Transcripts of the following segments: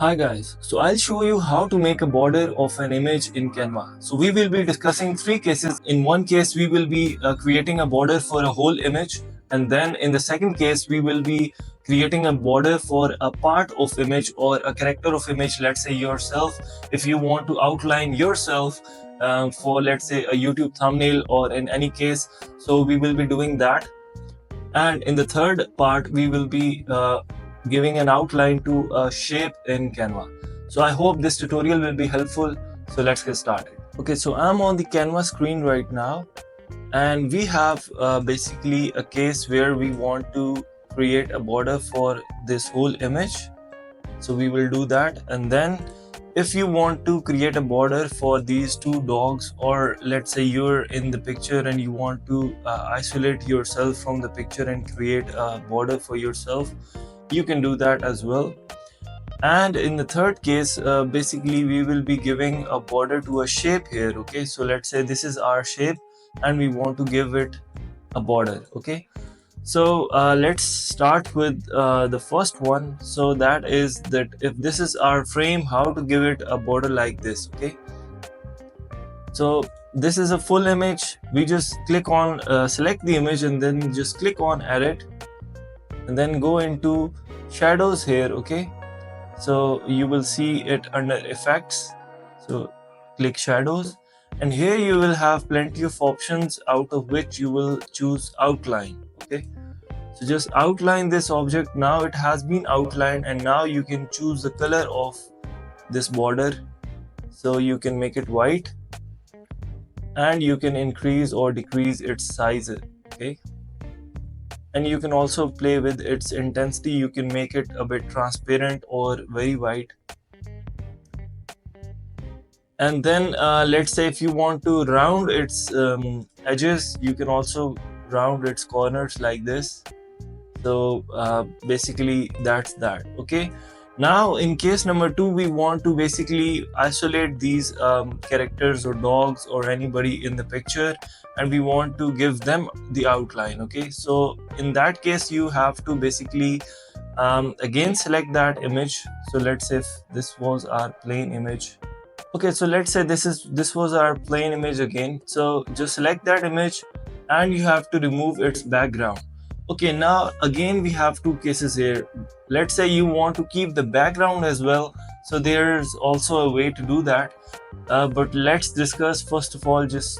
Hi guys, so I'll show you how to make a border of an image in Canva. So we will be discussing three cases. In one case, we will be creating a border for a whole image, and then in the second case, we will be creating a border for a part of image or a character of image, let's say yourself. If you want to outline yourself for, let's say, a YouTube thumbnail, or in any case, so we will be doing that. And in the third part, we will be giving an outline to a shape in Canva. So I hope this tutorial will be helpful. So let's get started. Okay, so I'm on the Canva screen right now, and we have basically a case where we want to create a border for this whole image. So we will do that, and then if you want to create a border for these two dogs, or let's say you're in the picture and you want to isolate yourself from the picture and create a border for yourself, you can do that as well. And in the third case, basically we will be giving a border to a shape here. Okay, so let's say this is our shape and we want to give it a border. Okay, so let's start with the first one. So that is that if this is our frame, how to give it a border like this. Okay, so this is a full image. We just click on select the image and then just click on edit, and then go into shadows here. Okay, so you will see it under effects, so click shadows, and here you will have plenty of options, out of which you will choose outline. Okay, so just outline this object. Now it has been outlined, and now you can choose the color of this border. So you can make it white, and you can increase or decrease its size. Okay, and you can also play with its intensity. You can make it a bit transparent or very white. And then let's say if you want to round its edges, you can also round its corners like this. So basically that's that. Okay, now in case number two, we want to basically isolate these characters or dogs or anybody in the picture, and we want to give them the outline. Okay, so in that case you have to basically again select that image. So let's say if this was our plain image. Okay, so let's say this was our plain image again. So just select that image and you have to remove its background. Okay, now again we have two cases here. Let's say you want to keep the background as well. So there's also a way to do that. But let's discuss first of all, just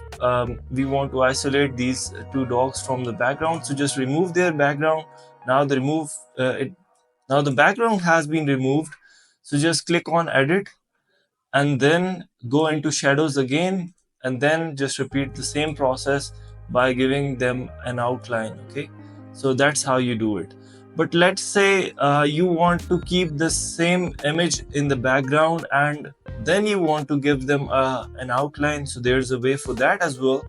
we want to isolate these two dogs from the background. So just remove their background. Now now the background has been removed. So just click on edit, and then go into shadows again, and then just repeat the same process by giving them an outline. Okay, so that's how you do it. But let's say you want to keep the same image in the background and then you want to give them an outline. So there's a way for that as well.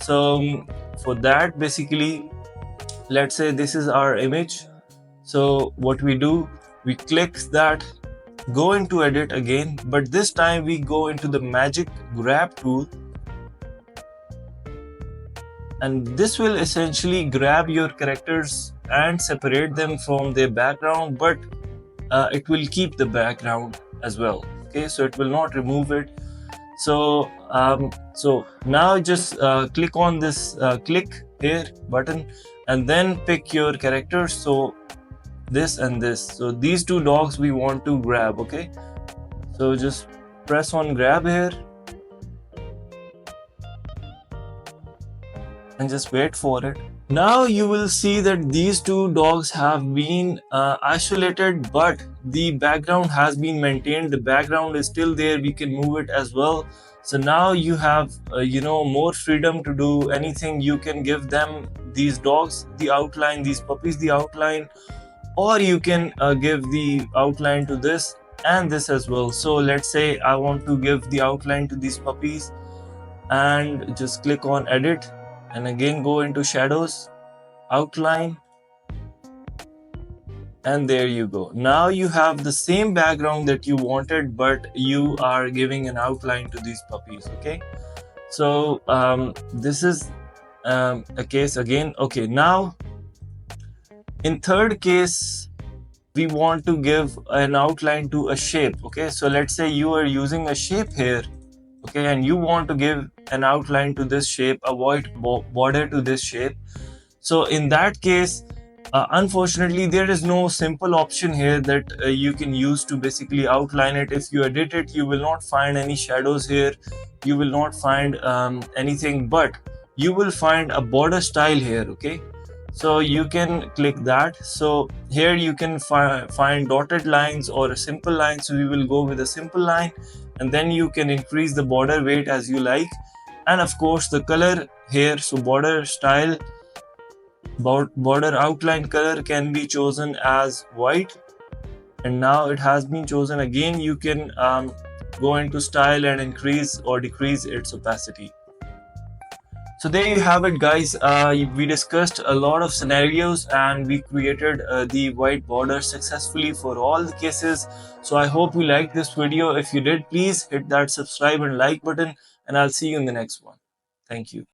So for that, basically, let's say this is our image. So what we do, we click that, go into edit again, but this time we go into the magic grab tool, and this will essentially grab your characters and separate them from their background, but it will keep the background as well. Okay, so it will not remove it. So so now just click on this click here button, and then pick your characters. So this and this, so these two dogs we want to grab. Okay, so just press on grab here and just wait for it. Now you will see that these two dogs have been isolated, but the background has been maintained. The background is still there, we can move it as well. So now you have more freedom to do anything. You can give them, these dogs, the outline, these puppies the outline, or you can give the outline to this and this as well. So let's say I want to give the outline to these puppies, and just click on edit, and again go into shadows, outline, and there you go. Now you have the same background that you wanted, but you are giving an outline to these puppies. Okay, so this is a case again. Okay, now in third case, we want to give an outline to a shape. Okay, so let's say you are using a shape here, okay, and you want to give an outline to this shape, a white border to this shape. So in that case, unfortunately there is no simple option here that you can use to basically outline it. If you edit it, you will not find any shadows here, you will not find anything, but you will find a border style here. Okay, so you can click that. So here you can find dotted lines or a simple line, so we will go with a simple line, and then you can increase the border weight as you like. And of course the color here, so border style, border outline color can be chosen as white, and now it has been chosen. Again, you can go into style and increase or decrease its opacity. So there you have it, guys. We discussed a lot of scenarios and we created the white border successfully for all the cases. So I hope you liked this video. If you did, please hit that subscribe and like button, and I'll see you in the next one. Thank you.